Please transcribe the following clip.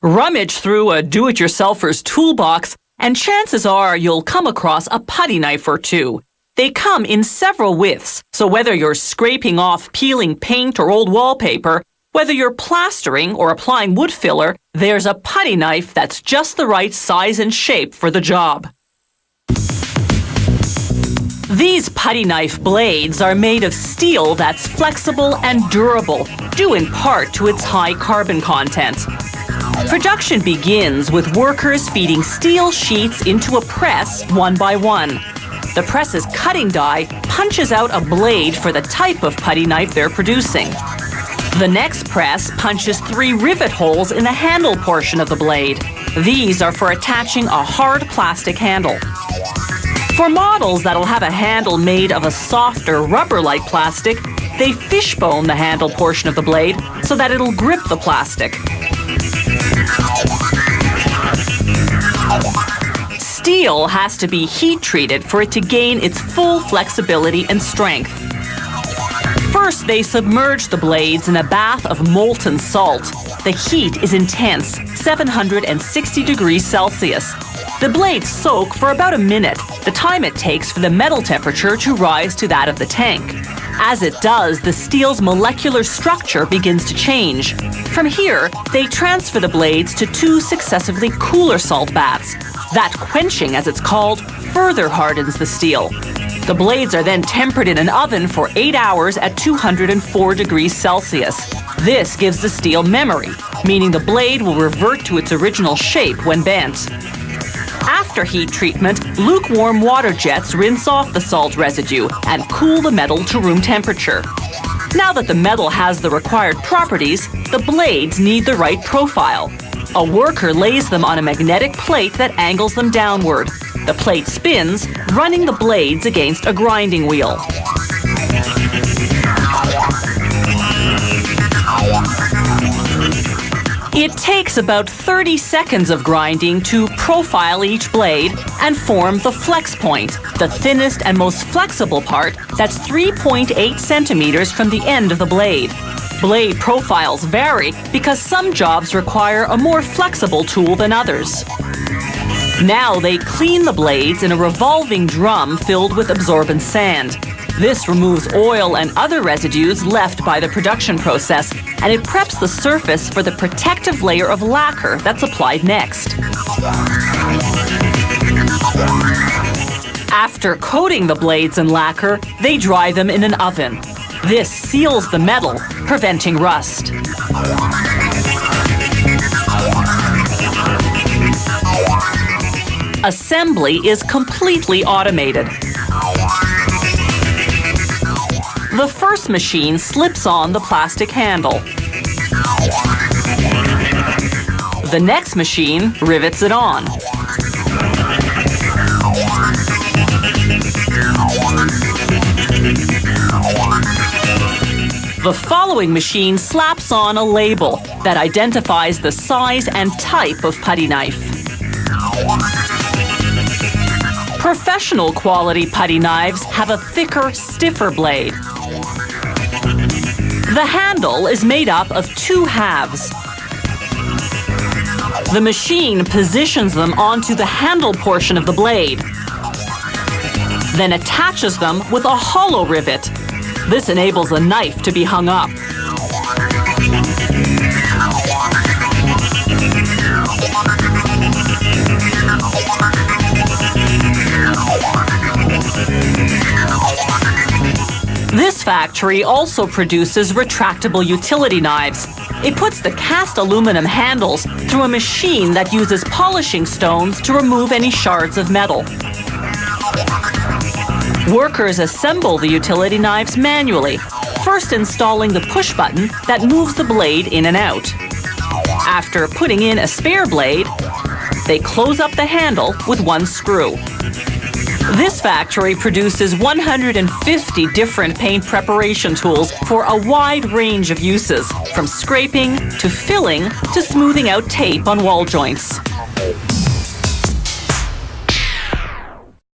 Rummage through a do-it-yourselfer's toolbox, and chances are you'll come across a putty knife or two. They come in several widths, so whether you're scraping off peeling paint or old wallpaper, whether you're plastering or applying wood filler, there's a putty knife that's just the right size and shape for the job. These putty knife blades are made of steel that's flexible and durable, due in part to its high carbon content. Production begins with workers feeding steel sheets into a press one by one. The press's cutting die punches out a blade for the type of putty knife they're producing. The next press punches 3 rivet holes in the handle portion of the blade. These are for attaching a hard plastic handle. For models that'll have a handle made of a softer rubber-like plastic, they fishbone the handle portion of the blade so that it'll grip the plastic. Steel has to be heat-treated for it to gain its full flexibility and strength. First, they submerge the blades in a bath of molten salt. The heat is intense, 760 degrees Celsius. The blades soak for about a minute, the time it takes for the metal temperature to rise to that of the tank. As it does, the steel's molecular structure begins to change. From here, they transfer the blades to 2 successively cooler salt baths. That quenching, as it's called, further hardens the steel. The blades are then tempered in an oven for 8 hours at 204 degrees Celsius. This gives the steel memory, meaning the blade will revert to its original shape when bent. After heat treatment, lukewarm water jets rinse off the salt residue and cool the metal to room temperature. Now that the metal has the required properties, the blades need the right profile. A worker lays them on a magnetic plate that angles them downward. The plate spins, running the blades against a grinding wheel. It takes about 30 seconds of grinding to profile each blade and form the flex point, the thinnest and most flexible part that's 3.8 centimeters from the end of the blade. Blade profiles vary because some jobs require a more flexible tool than others. Now they clean the blades in a revolving drum filled with absorbent sand. This removes oil and other residues left by the production process, and it preps the surface for the protective layer of lacquer that's applied next. After coating the blades in lacquer, they dry them in an oven. This seals the metal, preventing rust. Assembly is completely automated. The first machine slips on the plastic handle. The next machine rivets it on. The following machine slaps on a label that identifies the size and type of putty knife. Professional quality putty knives have a thicker, stiffer blade. The handle is made up of 2 halves. The machine positions them onto the handle portion of the blade, then attaches them with a hollow rivet. This enables the knife to be hung up. This factory also produces retractable utility knives. It puts the cast aluminum handles through a machine that uses polishing stones to remove any shards of metal. Workers assemble the utility knives manually, first installing the push button that moves the blade in and out. After putting in a spare blade, they close up the handle with 1 screw. This factory produces 150 different paint preparation tools for a wide range of uses, from scraping to filling to smoothing out tape on wall joints.